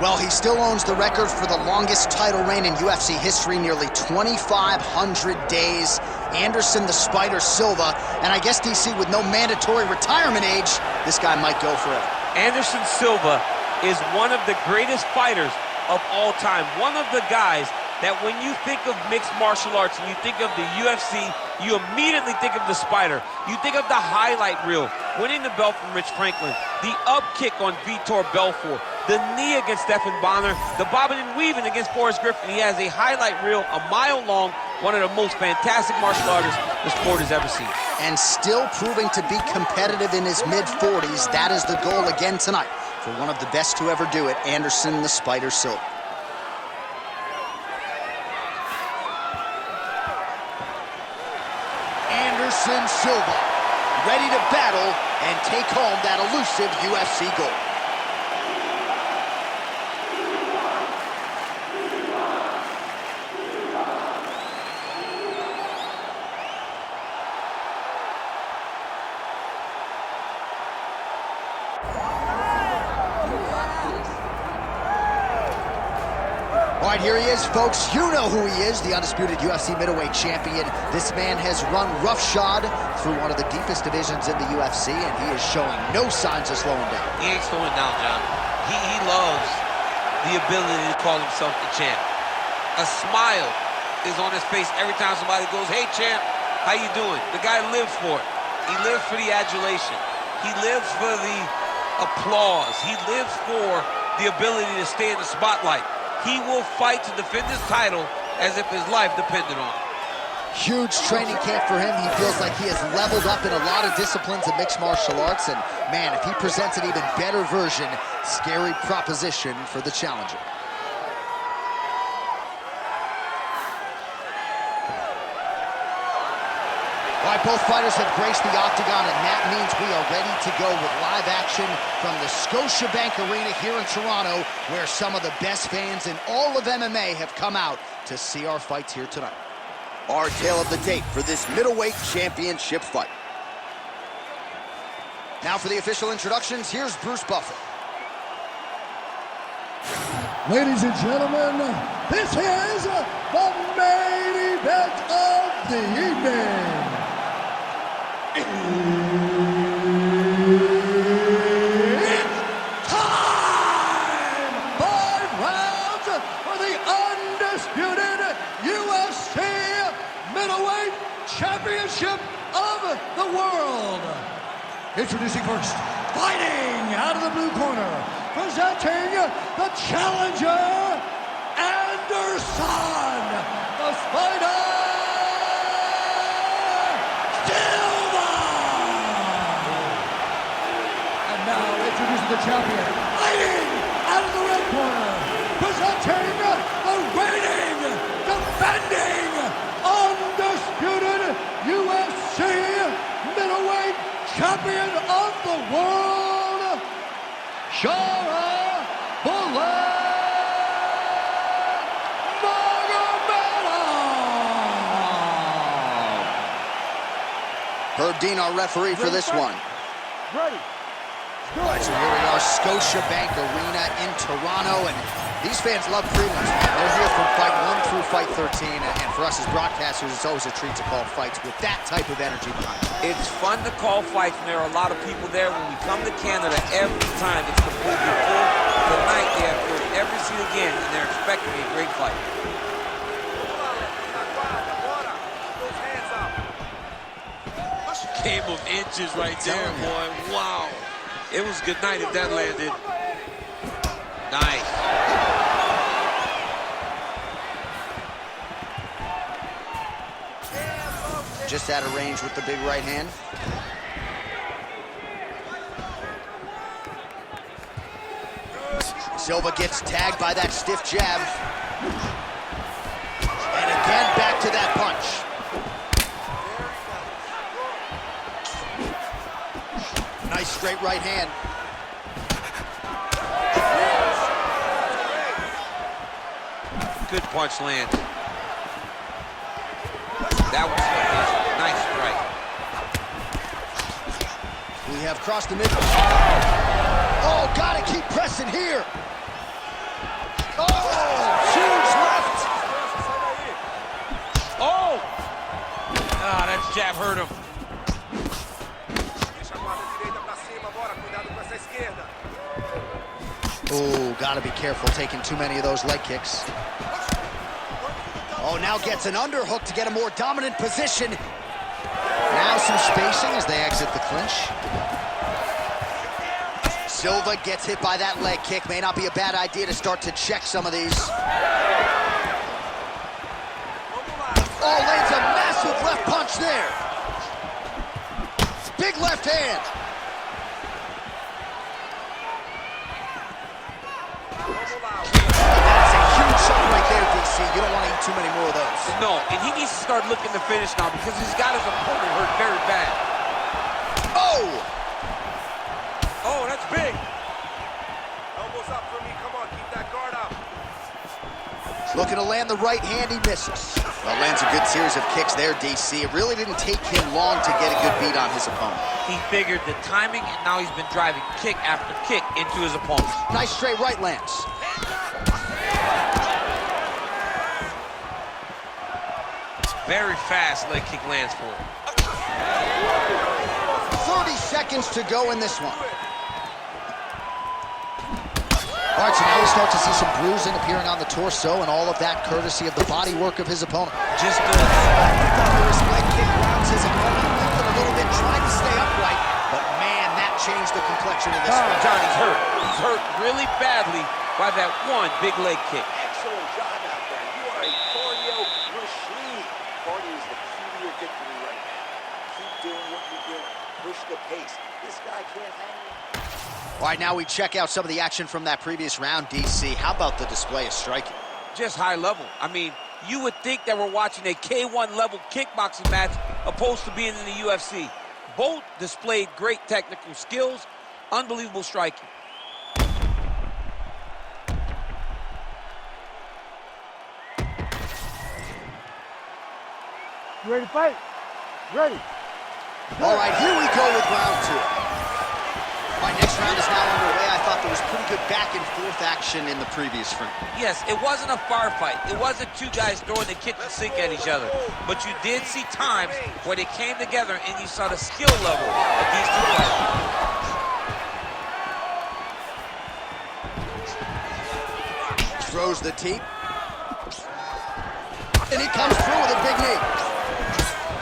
Well, he still owns the record for the longest title reign in UFC history, nearly 2,500 days. Anderson the Spider Silva, and I guess, DC, with no mandatory retirement age, this guy might go forever. Anderson Silva is one of the greatest fighters of all time. One of the guys that when you think of mixed martial arts and you think of the UFC, you immediately think of the Spider. You think of the highlight reel, winning the belt from Rich Franklin, the up kick on Vitor Belfort, the knee against Stephan Bonner, the bobbing and weaving against Forrest Griffin. He has a highlight reel a mile long, one of the most fantastic martial artists the sport has ever seen. And still proving to be competitive in his mid-40s. That is the goal again tonight for one of the best to ever do it, Anderson the Spider Silva. Anderson Silva, ready to battle and take home that elusive UFC gold. All right, here he is, folks. You know who he is, the undisputed UFC middleweight champion. This man has run roughshod through one of the deepest divisions in the UFC, and he is showing no signs of slowing down. He ain't slowing down, John. He loves the ability to call himself the champ. A smile is on his face every time somebody goes, "Hey, champ, how you doing?" The guy lives for it. He lives for the adulation. He lives for the applause. He lives for the ability to stay in the spotlight. He will fight to defend his title as if his life depended on it. Huge training camp for him. He feels like he has leveled up in a lot of disciplines of mixed martial arts. And, man, if he presents an even better version, scary proposition for the challenger. All right, both fighters have graced the octagon, and that means we are ready to go with live action from the Scotiabank Arena here in Toronto, where some of the best fans in all of MMA have come out to see our fights here tonight. Our tale of the tape for this middleweight championship fight. Now for the official introductions, here's Bruce Buffer. Ladies and gentlemen, this is the main event of the evening. It's time! 5 rounds for the undisputed UFC middleweight championship of the world. Introducing first, fighting out of the blue corner, presenting the challenger, Anderson, the Spider Silva. And now introducing the champion, fighting out of the red corner, presenting the reigning, defending, undisputed UFC middleweight champion of the world, Sharaputdin Magomedov. Herb Dean, our referee for this one. Ready. All right, so here we are, Scotiabank Arena in Toronto, and these fans love prelims, man. They're here from fight 1 through fight 13, and for us as broadcasters, it's always a treat to call fights with that type of energy behind it. It's fun to call fights, and there are a lot of people there. When we come to Canada, every time it's completely full. Tonight, they have filled every seat again, and they're expecting a great fight. Game of inches right there, boy. Wow. It was good night if that landed. Nice. Just out of range with the big right hand. Silva gets tagged by that stiff jab. And again, back to that punch. Nice straight right hand. Good punch lands. That was nice strike. We have crossed the mid. Oh, gotta keep pressing here. hurt him. Oh, gotta be careful taking too many of those leg kicks. Oh, now gets an underhook to get a more dominant position. Now some spacing as they exit the clinch. Silva gets hit by that leg kick. May not be a bad idea to start to check some of these. Oh, lands a massive left punch there. Big left hand. That's a huge shot right there, DC. You don't want to eat too many more of those. No, and he needs to start looking to finish now because he's got his opponent hurt very bad. Oh! Oh, that's big. Elbows up for me. Come on, keep that guard up. Looking to land the right hand, he misses. Well, lands a good series of kicks there, DC. It really didn't take him long to get a good beat on his opponent. He figured the timing, and now he's been driving kick after kick into his opponent. Nice straight right lands. Very fast leg kick lands for him. 30 seconds to go in this one. All right, so now we start to see some bruising appearing on the torso, and all of that courtesy of the body work of his opponent. Just First leg kick rounds his opponent, lifted a little bit, tried to stay upright, but man, that changed the complexion of this one. Johnny's hurt. He's hurt really badly by that one big leg kick. Excellent job out there. You are a cardio machine. Cardio is the key to your victory right now. Keep doing what you're doing. Push the pace. This guy can't hang you. All right, now we check out some of the action from that previous round, DC. How about the display of striking? Just high level. I mean, you would think that we're watching a K1 level kickboxing match opposed to being in the UFC. Both displayed great technical skills, unbelievable striking. You ready to fight? Ready. All right, here we go with round two. All right, next round is now underway. I thought there was pretty good back and forth action in the previous frame. Yes, it wasn't a firefight. It wasn't two guys throwing the kitchen sink at each other. But you did see times where they came together and you saw the skill level of these two fighters. Throws the teep. And he comes through with a big knee.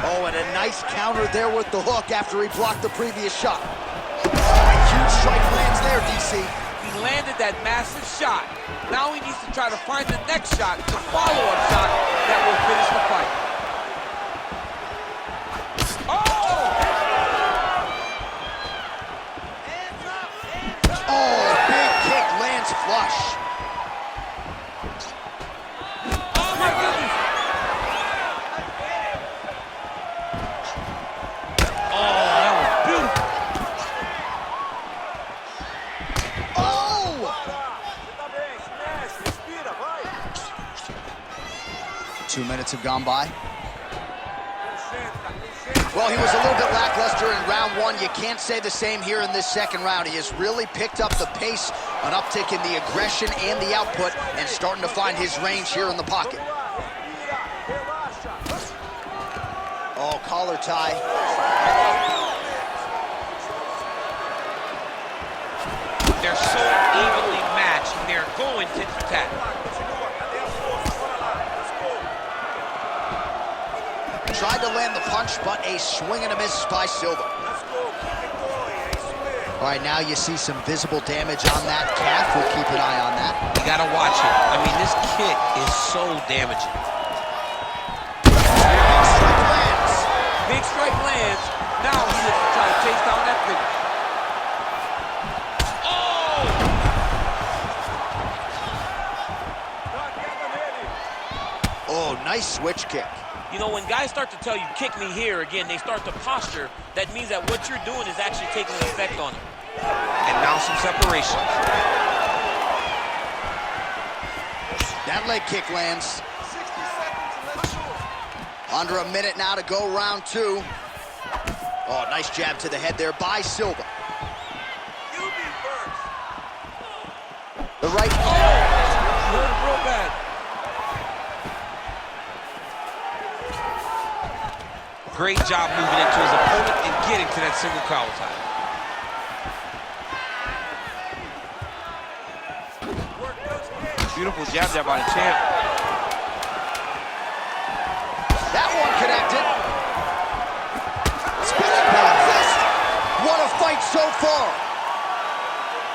Oh, and a nice counter there with the hook after he blocked the previous shot. Huge strike lands there, DC. He landed that massive shot. Now he needs to try to find the next shot, the follow-up shot that will finish the fight. Oh, big kick lands flush. Oh, my goodness. Oh, that was beautiful. 2 minutes have gone by. Well, he was a little bit lackluster in round one. You can't say the same here in this second round. He has really picked up the pace, an uptick in the aggression and the output, and starting to find his range here in the pocket. Oh, collar tie. They're so evenly matched, and they're going tit-for-tat. Tried to land the punch, but a swing and a miss by Silva. All right, now you see some visible damage on that calf. We'll keep an eye on that. You gotta watch it. I mean, this kick is so damaging. Big strike lands. Big strike lands. Now he looks to try to chase down that finish. Oh, nice switch kick. You know, when guys start to tell you, kick me here, again, they start to posture. That means that what you're doing is actually taking an effect on them. And now some separation. That leg kick lands. Under a minute now to go round two. Oh, nice jab to the head there by Silva. The right. Hurt real bad. Great job moving into his opponent and getting to that single collar tie. Beautiful jab there by the champ. That one connected. Spinning back fist. What a fight so far.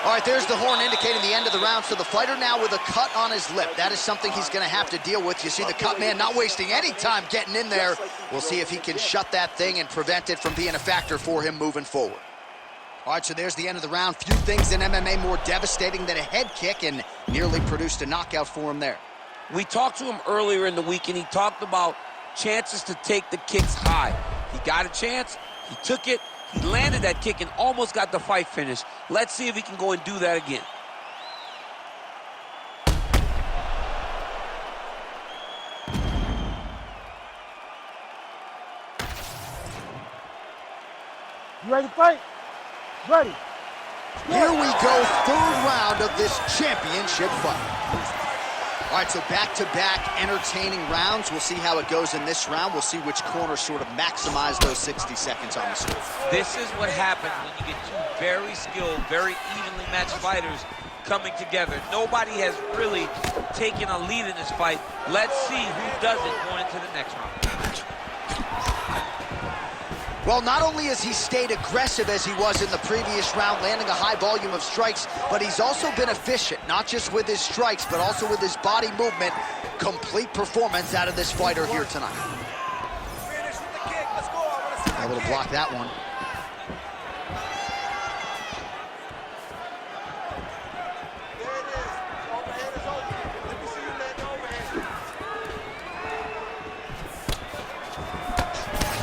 All right, there's the horn indicating the end of the round. So the fighter now with a cut on his lip. That is something he's going to have to deal with. You see the cut man not wasting any time getting in there. We'll see if he can shut that thing and prevent it from being a factor for him moving forward. All right, so there's the end of the round. Few things in MMA more devastating than a head kick, and nearly produced a knockout for him there. We talked to him earlier in the week, and he talked about chances to take the kicks high. He got a chance, he took it, he landed that kick and almost got the fight finished. Let's see if he can go and do that again. You ready to fight? Ready. Here we go, third round of this championship fight. All right, so back-to-back entertaining rounds. We'll see how it goes in this round. We'll see which corner sort of maximize those 60 seconds on the score. This is what happens when you get two very skilled, very evenly matched fighters coming together. Nobody has really taken a lead in this fight. Let's see who does it going into the next round. Well, not only has he stayed aggressive as he was in the previous round, landing a high volume of strikes, but he's also been efficient, not just with his strikes, but also with his body movement. Complete performance out of this fighter here tonight. Able to block that one.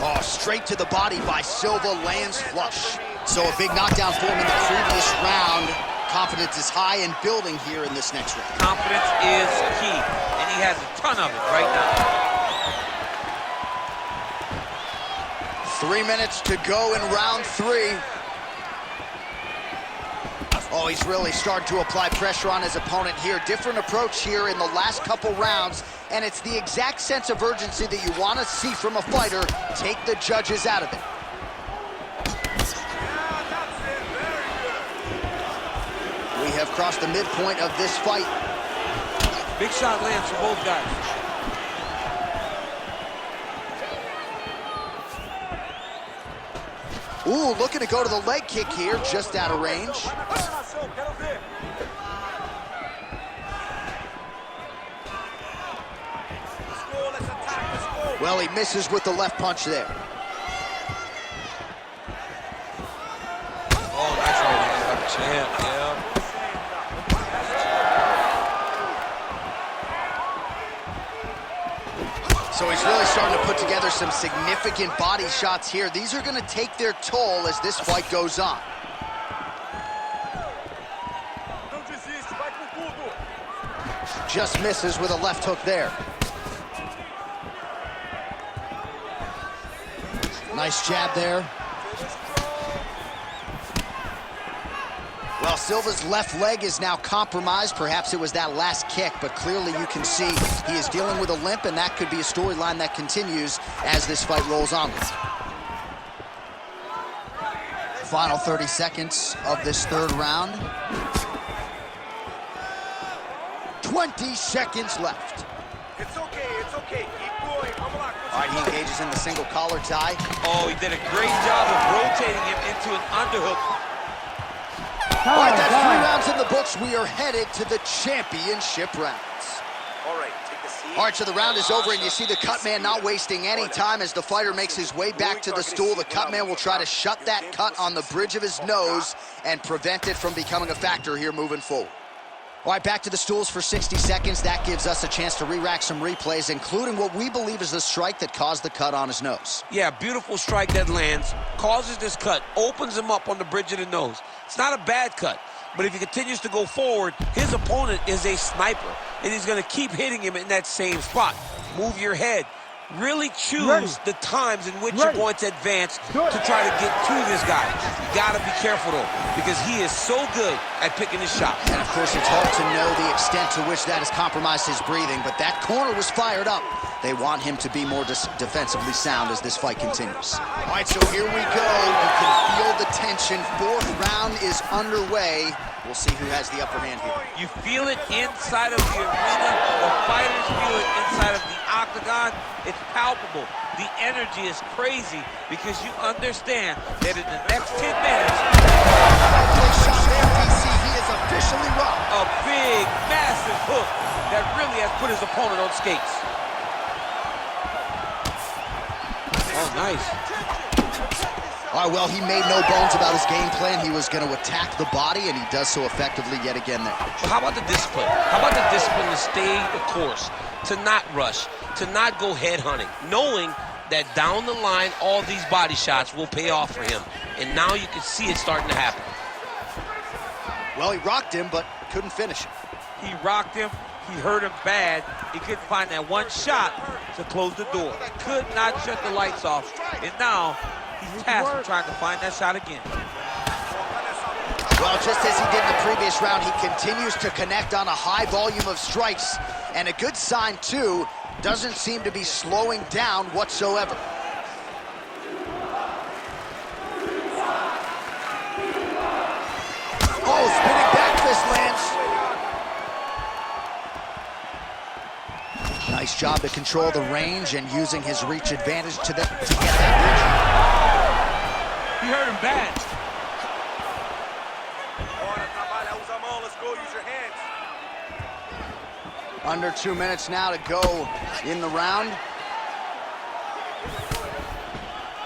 Oh, straight to the body by Silva, lands flush. So a big knockdown for him in the previous round. Confidence is high and building here in this next round. Confidence is key, and he has a ton of it right now. 3 minutes to go in round 3. Oh, he's really starting to apply pressure on his opponent here. Different approach here in the last couple rounds, and it's the exact sense of urgency that you want to see from a fighter. Take the judges out of it. We have crossed the midpoint of this fight. Big shot lands for both guys. Ooh, looking to go to the leg kick here, just out of range. Well, he misses with the left punch there. Oh, nice right hand by the champ, yeah. So he's really starting to put together some significant body shots here. These are going to take their toll as this fight goes on. Just misses with a left hook there. Nice jab there. Well, Silva's left leg is now compromised. Perhaps it was that last kick, but clearly you can see he is dealing with a limp, and that could be a storyline that continues as this fight rolls on. Final 30 seconds of this third round. 20 seconds left. It's okay, keep going. All right, he engages in the single collar tie. Oh, he did a great job of rotating him into an underhook. All right, that's 3 rounds in the books. We are headed to the championship rounds. All right, take a seat. All right, so the round is over, and you see the cut man not wasting any time as the fighter makes his way back to the stool. The cut man will try to shut that cut on the bridge of his nose and prevent it from becoming a factor here moving forward. All right, back to the stools for 60 seconds. That gives us a chance to re-rack some replays, including what we believe is the strike that caused the cut on his nose. Yeah, beautiful strike that lands, causes this cut, opens him up on the bridge of the nose. It's not a bad cut, but if he continues to go forward, his opponent is a sniper, and he's going to keep hitting him in that same spot. Move your head. Really choose the times in which you're going to advance to try to get to this guy. You got to be careful, though, because he is so good at picking his shot. And, of course, it's hard to know the extent to which that has compromised his breathing, but that corner was fired up. they want him to be more defensively sound as this fight continues. All right, so here we go. You can feel the tension. Fourth round is underway. We'll see who has the upper hand here. You feel it inside of the arena. The fighters feel it inside of the octagon. It's palpable. The energy is crazy because you understand that in the next 10 minutes, he is officially rocked. A big, massive hook that really has put his opponent on skates. Oh, nice. All right, well, he made no bones about his game plan. He was going to attack the body, and he does so effectively yet again there. But how about the discipline? How about the discipline to stay the course, to not rush, to not go head hunting, knowing that down the line, all these body shots will pay off for him. And now you can see it starting to happen. Well, he rocked him, but couldn't finish it. He rocked him. He hurt him bad. He couldn't find that one shot to close the door. Could not shut the lights off. And now he's tasked with trying to find that shot again. Well, just as he did in the previous round, he continues to connect on a high volume of strikes. And a good sign, too, doesn't seem to be slowing down whatsoever. Oh, spinning back fist lands. Nice job to control the range and using his reach advantage to get that reach. He hurt him bad. Under 2 minutes now to go in the round.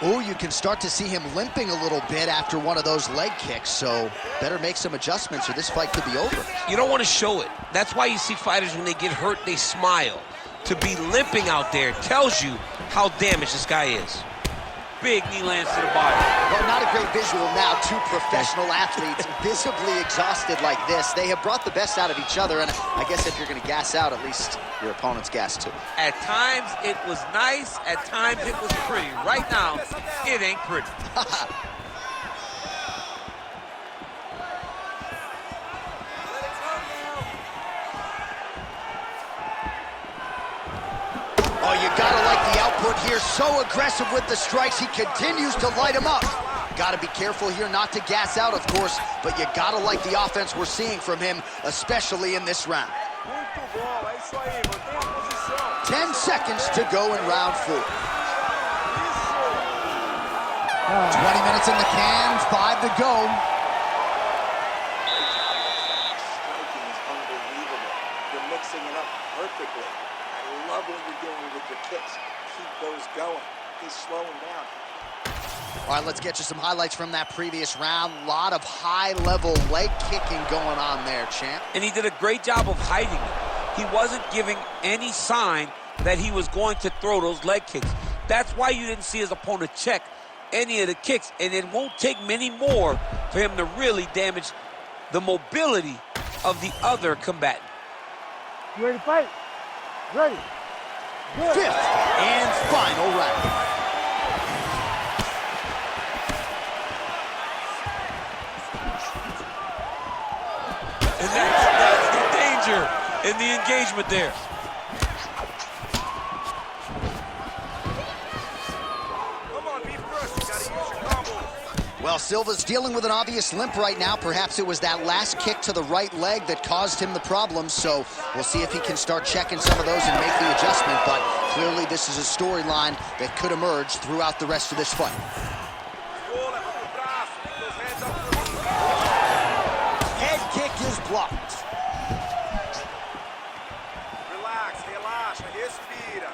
Oh, you can start to see him limping a little bit after one of those leg kicks, so better make some adjustments or this fight could be over. You don't want to show it. That's why you see fighters, when they get hurt, they smile. To be limping out there tells you how damaged this guy is. Big knee lands to the body. Well, not a great visual now. Two professional athletes visibly exhausted like this. They have brought the best out of each other, and I guess if you're going to gas out, at least your opponent's gas too. At times, it was nice. At times, it was pretty. Right now, it ain't pretty. Oh, you gotta like the output here. So aggressive with the strikes. He continues to light him up. Gotta be careful here not to gas out, of course, but you gotta like the offense we're seeing from him, especially in this round. 10 seconds to go in round 4. 20 minutes in the can, 5 to go. Striking is unbelievable. You're mixing it up perfectly. I love what you're doing with your kicks. Keep those going. He's slowing down. All right, let's get you some highlights from that previous round. A lot of high-level leg kicking going on there, champ. And he did a great job of hiding it. He wasn't giving any sign that he was going to throw those leg kicks. That's why you didn't see his opponent check any of the kicks, and it won't take many more for him to really damage the mobility of the other combatant. You ready to fight? Ready. Good. 5th and final round. And that's the danger in the engagement there. Well, Silva's dealing with an obvious limp right now. Perhaps it was that last kick to the right leg that caused him the problem. So we'll see if he can start checking some of those and make the adjustment. But clearly this is a storyline that could emerge throughout the rest of this fight. Head kick is blocked. Relax, relaxa, respira.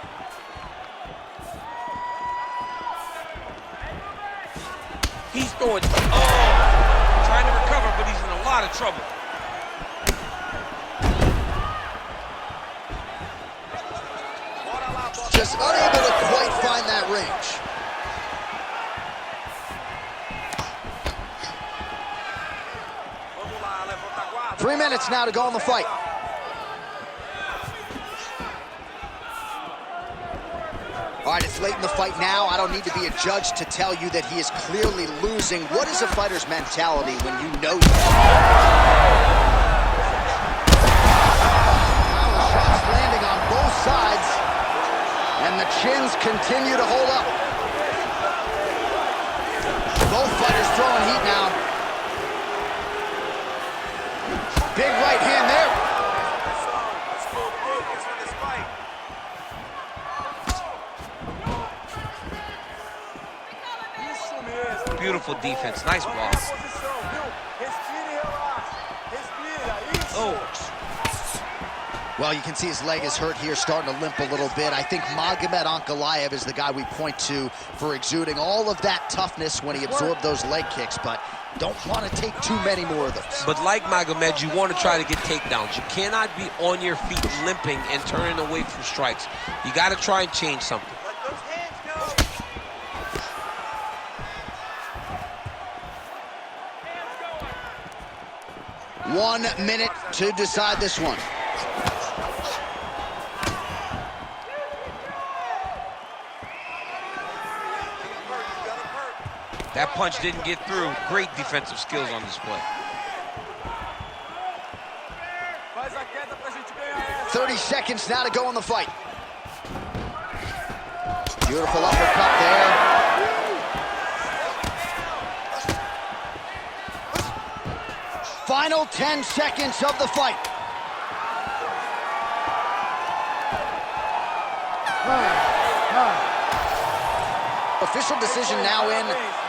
He's throwing, trying to recover, but he's in a lot of trouble. Just unable to quite find that range. Vamos lá, 3 minutes now to go in the fight. All right, it's late in the fight now. I don't need to be a judge to tell you that he is clearly losing. What is a fighter's mentality when you know Power shots landing on both sides. chins continue to hold up. Both fighters throwing heat now. Big right hand there. Beautiful defense. Nice ball. Oh. Well, you can see his leg is hurt here, starting to limp a little bit. I think Magomed Ankalaev is the guy we point to for exuding all of that toughness when he absorbed those leg kicks, but don't want to take too many more of those. But like Magomed, you want to try to get takedowns. You cannot be on your feet limping and turning away from strikes. You got to try and change something. 1 minute to decide this one. That punch didn't get through. Great defensive skills on display. 30 seconds now to go in the fight. Beautiful uppercut there. Final 10 seconds of the fight. Official decision now in.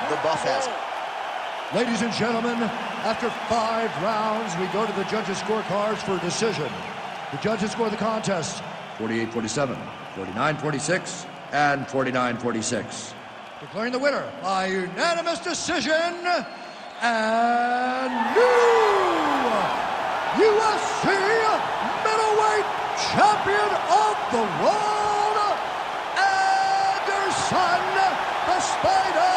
The buff has it. Ladies and gentlemen, after 5 rounds, we go to the judges' scorecards for a decision. The judges score the contest 48-47, 49-46, and 49-46. Declaring the winner by unanimous decision, and new UFC middleweight champion of the world, Anderson the Spider